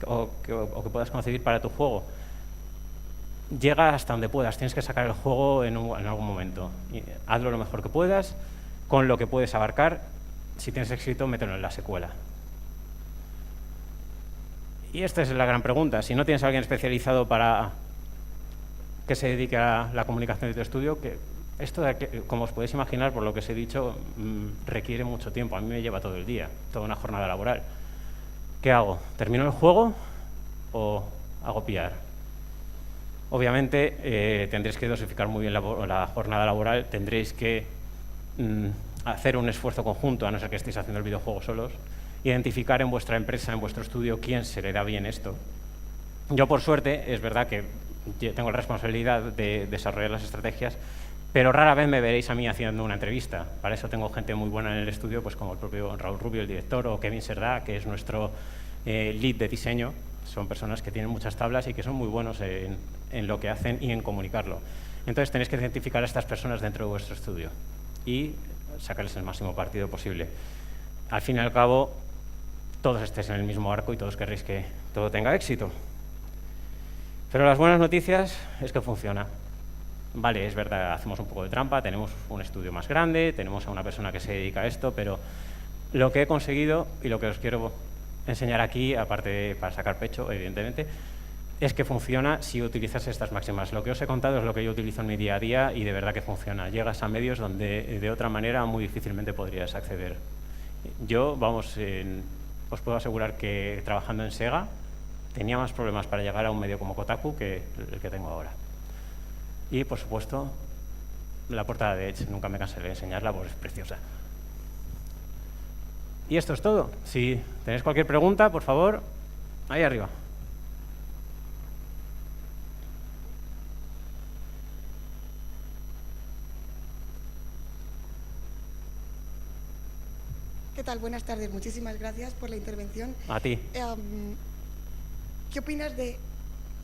o que puedas concebir para tu juego, llega hasta donde puedas. Tienes que sacar el juego en algún momento. Hazlo lo mejor que puedas, con lo que puedes abarcar. Si tienes éxito, mételo en la secuela. Y esta es la gran pregunta. Si no tienes a alguien especializado para que se dedique a la comunicación de tu estudio, que esto, como os podéis imaginar, por lo que os he dicho, requiere mucho tiempo. A mí me lleva todo el día, toda una jornada laboral. ¿Qué hago? ¿Termino el juego o hago PR? Obviamente tendréis que dosificar muy bien la jornada laboral, tendréis que hacer un esfuerzo conjunto, a no ser que estéis haciendo el videojuego solos, identificar en vuestra empresa, en vuestro estudio, quién se le da bien esto. Yo, por suerte, es verdad que tengo la responsabilidad de desarrollar las estrategias, pero rara vez me veréis a mí haciendo una entrevista. Para eso tengo gente muy buena en el estudio, pues como el propio Raúl Rubio, el director, o Kevin Serdá, que es nuestro lead de diseño. Son personas que tienen muchas tablas y que son muy buenos en lo que hacen y en comunicarlo. Entonces tenéis que identificar a estas personas dentro de vuestro estudio y sacarles el máximo partido posible. Al fin y al cabo, todos estéis en el mismo arco y todos querréis que todo tenga éxito. Pero las buenas noticias es que funciona. Vale, es verdad, hacemos un poco de trampa, tenemos un estudio más grande, tenemos a una persona que se dedica a esto, pero lo que he conseguido y lo que os quiero enseñar aquí, aparte para sacar pecho, evidentemente, es que funciona si utilizas estas máximas. Lo que os he contado es lo que yo utilizo en mi día a día y de verdad que funciona. Llegas a medios donde de otra manera muy difícilmente podrías acceder. Yo, vamos, os puedo asegurar que trabajando en Sega tenía más problemas para llegar a un medio como Kotaku que el que tengo ahora. Y, por supuesto, la portada de Edge, nunca me cansaré de enseñarla porque es preciosa. Y esto es todo. Si tenéis cualquier pregunta, por favor, ahí arriba. ¿Qué tal? Buenas tardes. Muchísimas gracias por la intervención. A ti. ¿Qué opinas de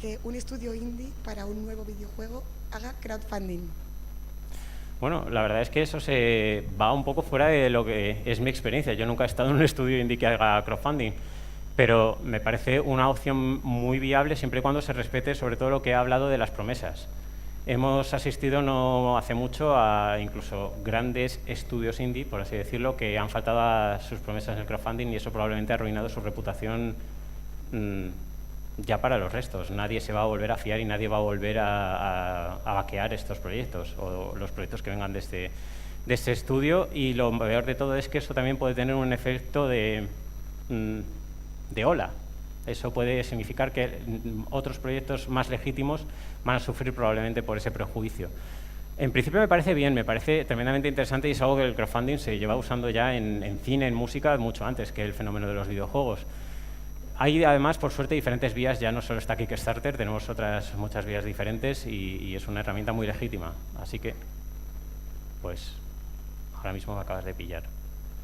que un estudio indie para un nuevo videojuego haga crowdfunding? Bueno, la verdad es que eso se va un poco fuera de lo que es mi experiencia. Yo nunca he estado en un estudio indie que haga crowdfunding, pero me parece una opción muy viable siempre y cuando se respete sobre todo lo que he hablado de las promesas. Hemos asistido no hace mucho a incluso grandes estudios indie, por así decirlo, que han faltado a sus promesas en el crowdfunding y eso probablemente ha arruinado su reputación ya para los restos. Nadie se va a volver a fiar y nadie va a volver a vaquear estos proyectos o los proyectos que vengan de este estudio. Y lo peor de todo es que eso también puede tener un efecto de ola. Eso puede significar que otros proyectos más legítimos van a sufrir probablemente por ese prejuicio. En principio me parece bien, me parece tremendamente interesante y es algo que el crowdfunding se lleva usando ya en cine, en música, mucho antes que el fenómeno de los videojuegos. Hay además, por suerte, diferentes vías, ya no solo está Kickstarter, tenemos otras muchas vías diferentes y es una herramienta muy legítima. Así que, pues, ahora mismo me acabas de pillar.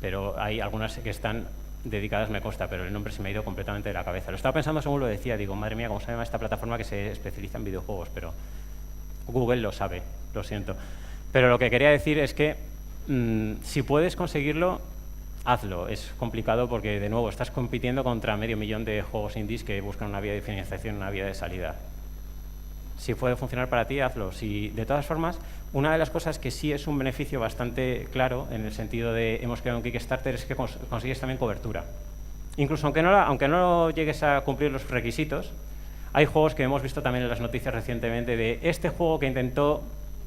pero hay algunas que están dedicadas, me consta, pero el nombre se me ha ido completamente de la cabeza. Lo estaba pensando según lo decía, digo, madre mía, ¿cómo se llama esta plataforma que se especializa en videojuegos? Pero Google lo sabe, lo siento. Pero lo que quería decir es que si puedes conseguirlo, hazlo. Es complicado porque, de nuevo, estás compitiendo contra 500.000 de juegos indies que buscan una vía de financiación, una vía de salida. Si puede funcionar para ti, hazlo. Si, de todas formas, una de las cosas que sí es un beneficio bastante claro, en el sentido de hemos creado un Kickstarter, es que consigues también cobertura. Incluso aunque no llegues a cumplir los requisitos, hay juegos que hemos visto también en las noticias recientemente de este juego que intentó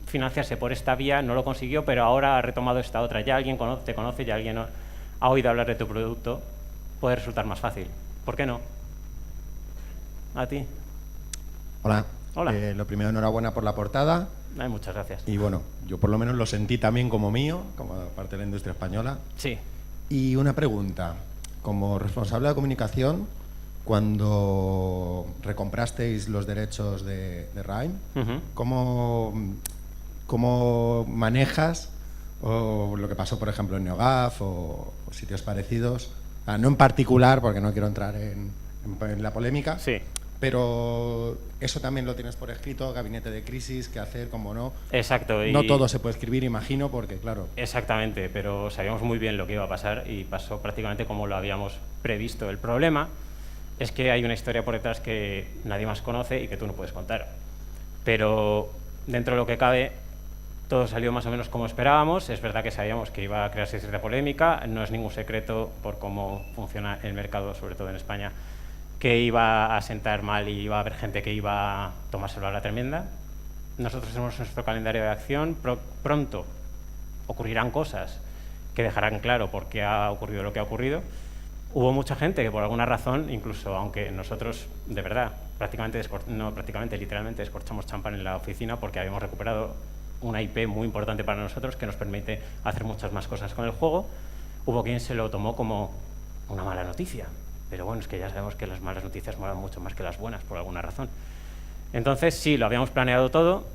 financiarse por esta vía, no lo consiguió, pero ahora ha retomado esta otra. Ya alguien te conoce, ya alguien ha oído hablar de tu producto, puede resultar más fácil. ¿Por qué no? ¿A ti? Hola. Hola. Lo primero, enhorabuena por la portada. Ay, muchas gracias. Y bueno, yo por lo menos lo sentí también como mío, como parte de la industria española. Sí. Y una pregunta. Como responsable de comunicación, cuando recomprasteis los derechos de Rime, ¿cómo manejas o lo que pasó, por ejemplo, en NeoGAF o sitios parecidos? No en particular, porque no quiero entrar en la polémica. Sí. Pero eso también lo tienes por escrito, gabinete de crisis, qué hacer, cómo no. Exacto. No todo se puede escribir, imagino, porque claro. Exactamente, pero sabíamos muy bien lo que iba a pasar y pasó prácticamente como lo habíamos previsto. El problema es que hay una historia por detrás que nadie más conoce y que tú no puedes contar. Pero dentro de lo que cabe, todo salió más o menos como esperábamos. Es verdad que sabíamos que iba a crearse cierta polémica, no es ningún secreto por cómo funciona el mercado, sobre todo en España, que iba a sentar mal y iba a haber gente que iba a tomárselo a la tremenda. Nosotros tenemos nuestro calendario de acción. Pronto ocurrirán cosas que dejarán claro por qué ha ocurrido lo que ha ocurrido. Hubo mucha gente que por alguna razón, incluso aunque nosotros de verdad literalmente descorchamos champán en la oficina porque habíamos recuperado una IP muy importante para nosotros que nos permite hacer muchas más cosas con el juego, hubo quien se lo tomó como una mala noticia. Pero bueno, es que ya sabemos que las malas noticias molan mucho más que las buenas, por alguna razón. Entonces, sí, lo habíamos planeado todo.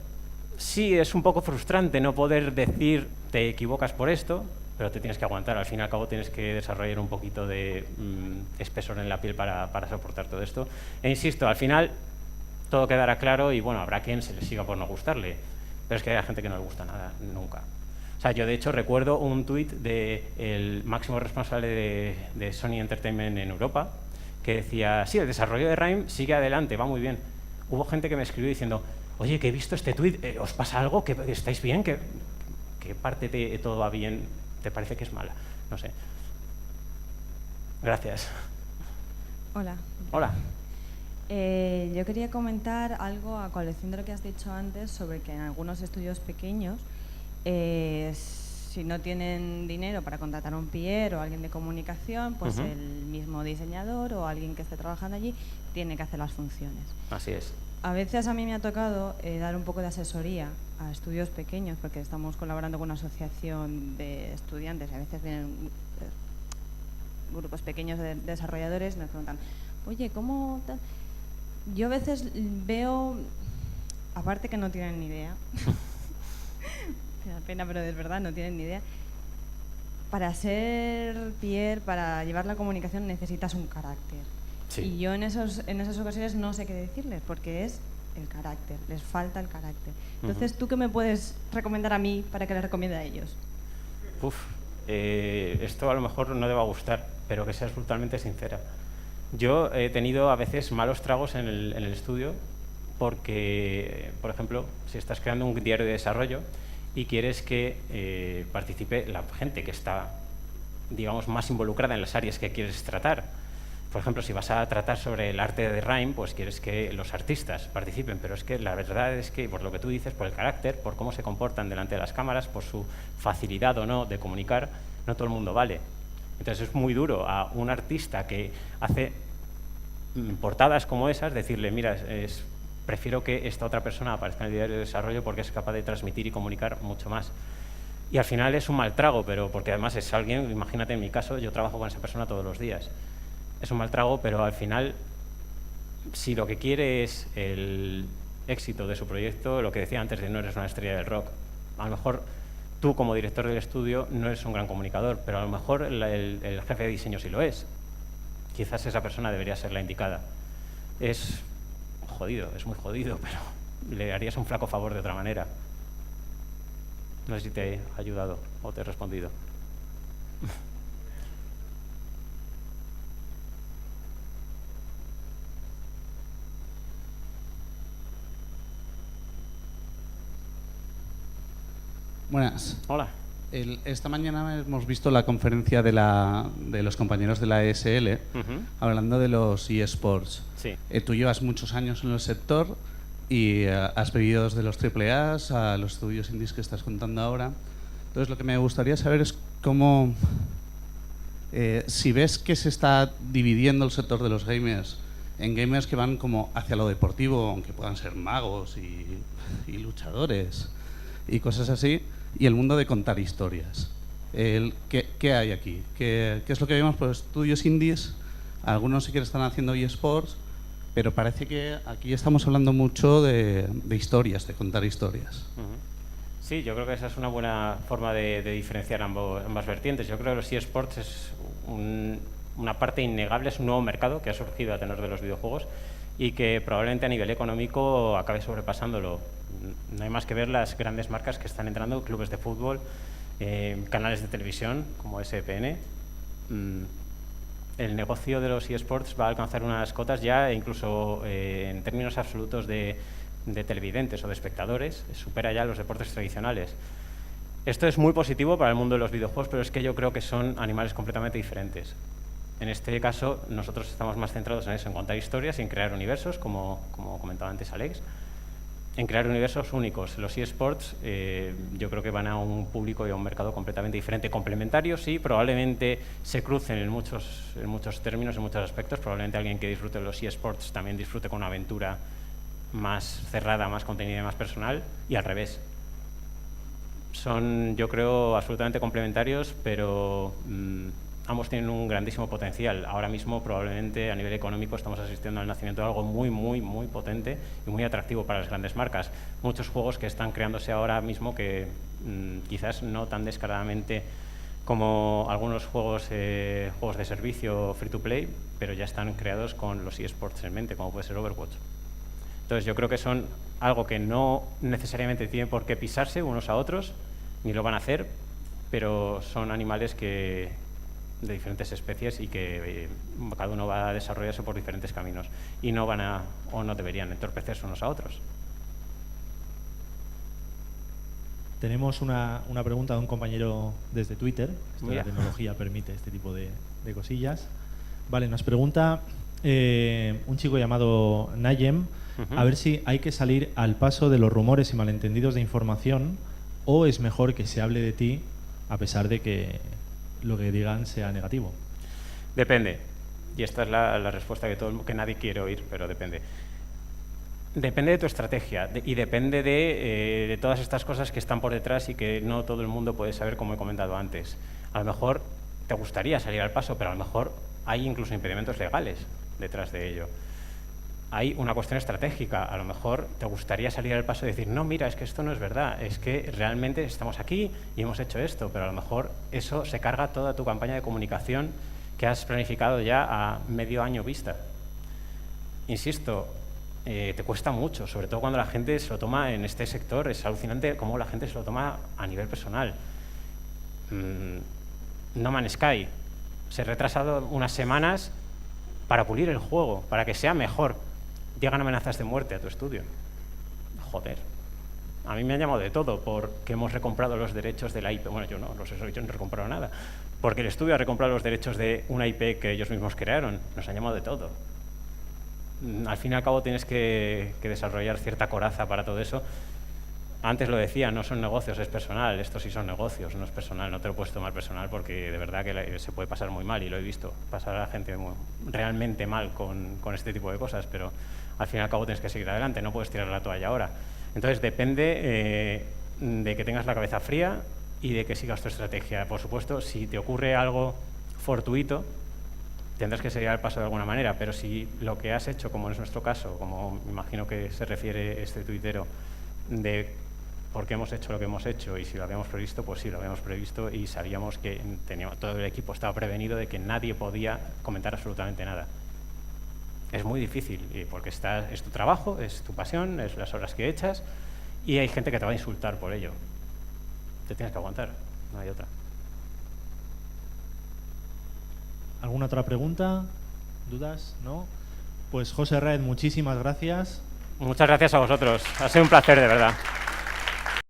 Sí, es un poco frustrante no poder decir te equivocas por esto, pero te tienes que aguantar. Al fin y al cabo tienes que desarrollar un poquito de espesor en la piel para soportar todo esto. E insisto, al final todo quedará claro y bueno, habrá quien se le siga por no gustarle. Pero es que hay gente que no le gusta nada, nunca. O sea, yo de hecho recuerdo un tuit del máximo responsable de Sony Entertainment en Europa que decía, sí, el desarrollo de Rime sigue adelante, va muy bien. Hubo gente que me escribió diciendo, oye, que he visto este tuit, ¿os pasa algo? ¿Que estáis bien? ¿Qué parte de todo va bien? ¿Te parece que es mala? No sé. Gracias. Hola. Hola. Yo quería comentar algo a colación de lo que has dicho antes sobre que en algunos estudios pequeños si no tienen dinero para contratar a un PR o alguien de comunicación, pues el mismo diseñador o alguien que esté trabajando allí tiene que hacer las funciones. Así es. A veces a mí me ha tocado dar un poco de asesoría a estudios pequeños porque estamos colaborando con una asociación de estudiantes y a veces vienen grupos pequeños de desarrolladores y nos preguntan, oye, ¿cómo tal? Yo a veces veo, aparte que no tienen ni idea, me da pena, pero es verdad, no tienen ni idea. Para ser PR, para llevar la comunicación necesitas un carácter. Sí. Y yo en esas ocasiones no sé qué decirles, porque es el carácter, les falta el carácter. Entonces, ¿tú qué me puedes recomendar a mí para que les recomiende a ellos? Esto a lo mejor no te va a gustar, pero que seas brutalmente sincera. Yo he tenido a veces malos tragos en el estudio porque, por ejemplo, si estás creando un diario de desarrollo y quieres que participe la gente que está, digamos, más involucrada en las áreas que quieres tratar. Por ejemplo, si vas a tratar sobre el arte de Rime, pues quieres que los artistas participen, pero es que la verdad es que, por lo que tú dices, por el carácter, por cómo se comportan delante de las cámaras, por su facilidad o no de comunicar, no todo el mundo vale. Entonces es muy duro a un artista que hace portadas como esas, decirle, mira, prefiero que esta otra persona aparezca en el diario de desarrollo porque es capaz de transmitir y comunicar mucho más. Y al final es un mal trago, pero porque además es alguien, imagínate en mi caso, yo trabajo con esa persona todos los días. Es un mal trago, pero al final, si lo que quiere es el éxito de su proyecto, lo que decía antes de no eres una estrella del rock, a lo mejor tú como director del estudio no eres un gran comunicador, pero a lo mejor el jefe de diseño sí lo es. Quizás esa persona debería ser la indicada. Es jodido, es muy jodido, pero le harías un flaco favor de otra manera. No sé si te he ayudado o te he respondido. Buenas. Hola. Esta mañana hemos visto la conferencia de los compañeros de la ESL hablando de los eSports. Sí. Tú llevas muchos años en el sector y has vivido desde los AAA a los estudios indies que estás contando ahora. Entonces, lo que me gustaría saber es cómo, si ves que se está dividiendo el sector de los gamers en gamers que van como hacia lo deportivo, aunque puedan ser magos y luchadores y cosas así, y el mundo de contar historias. ¿Qué hay aquí? ¿Qué es lo que vemos? Pues estudios indies, algunos sí que están haciendo eSports, pero parece que aquí estamos hablando mucho de historias, de contar historias. Sí, yo creo que esa es una buena forma de diferenciar ambas vertientes. Yo creo que los eSports es una parte innegable, es un nuevo mercado que ha surgido a tenor de los videojuegos y que probablemente a nivel económico acabe sobrepasándolo. No hay más que ver las grandes marcas que están entrando, clubes de fútbol, canales de televisión como SPN. El negocio de los eSports va a alcanzar unas cotas ya, incluso en términos absolutos de televidentes o de espectadores, supera ya los deportes tradicionales. Esto es muy positivo para el mundo de los videojuegos, pero es que yo creo que son animales completamente diferentes. En este caso, nosotros estamos más centrados en eso, en contar historias y en crear universos, como comentaba antes Alex, en crear universos únicos. Los eSports yo creo que van a un público y a un mercado completamente diferente, complementarios, sí, probablemente se crucen en muchos términos, en muchos aspectos. Probablemente alguien que disfrute de los eSports también disfrute con una aventura más cerrada, más contenida y más personal, y al revés. Son, yo creo, absolutamente complementarios, pero ambos tienen un grandísimo potencial. Ahora mismo, probablemente, a nivel económico, estamos asistiendo al nacimiento de algo muy, muy, muy potente y muy atractivo para las grandes marcas. Muchos juegos que están creándose ahora mismo que quizás no tan descaradamente como algunos juegos de servicio free-to-play, pero ya están creados con los eSports en mente, como puede ser Overwatch. Entonces, yo creo que son algo que no necesariamente tienen por qué pisarse unos a otros, ni lo van a hacer, pero son animales de diferentes especies y que cada uno va a desarrollarse por diferentes caminos y no van a, o no deberían entorpecerse unos a otros. Tenemos una pregunta de un compañero desde Twitter. La tecnología permite este tipo de cosillas. Vale, nos pregunta un chico llamado Nayem, a ver si hay que salir al paso de los rumores y malentendidos de información o es mejor que se hable de ti a pesar de que lo que digan sea negativo. Depende. Y esta es la respuesta que nadie quiere oír, pero depende. Depende de tu estrategia y depende de todas estas cosas que están por detrás y que no todo el mundo puede saber, como he comentado antes. A lo mejor te gustaría salir al paso, pero a lo mejor hay incluso impedimentos legales detrás de ello. Hay una cuestión estratégica. A lo mejor te gustaría salir al paso y decir, no, mira, es que esto no es verdad, es que realmente estamos aquí y hemos hecho esto, pero a lo mejor eso se carga toda tu campaña de comunicación que has planificado ya a medio año vista. Insisto, te cuesta mucho, sobre todo cuando la gente se lo toma en este sector. Es alucinante cómo la gente se lo toma a nivel personal. No Man's Sky se ha retrasado unas semanas para pulir el juego, para que sea mejor. Llegan amenazas de muerte a tu estudio. Joder. A mí me han llamado de todo porque hemos recomprado los derechos de la IP. Bueno, yo no he recomprado nada. Porque el estudio ha recomprado los derechos de una IP que ellos mismos crearon. Nos han llamado de todo. Al fin y al cabo tienes que desarrollar cierta coraza para todo eso. Antes lo decía, no son negocios, es personal. Estos sí son negocios, no es personal. No te lo puedes tomar personal porque de verdad que se puede pasar muy mal, y lo he visto pasar a la gente realmente mal con este tipo de cosas, pero al fin y al cabo tienes que seguir adelante, no puedes tirar la toalla ahora. Entonces depende de que tengas la cabeza fría y de que sigas tu estrategia. Por supuesto, si te ocurre algo fortuito, tendrás que seguir al paso de alguna manera, pero si lo que has hecho, como es nuestro caso, como me imagino que se refiere este tuitero, de por qué hemos hecho lo que hemos hecho, y si lo habíamos previsto, pues sí, lo habíamos previsto y sabíamos que todo el equipo estaba prevenido de que nadie podía comentar absolutamente nada. Es muy difícil, porque es tu trabajo, es tu pasión, es las horas que echas, y hay gente que te va a insultar por ello. Te tienes que aguantar, no hay otra. ¿Alguna otra pregunta? ¿Dudas? ¿No? Pues José Raed, muchísimas gracias. Muchas gracias a vosotros. Ha sido un placer, de verdad.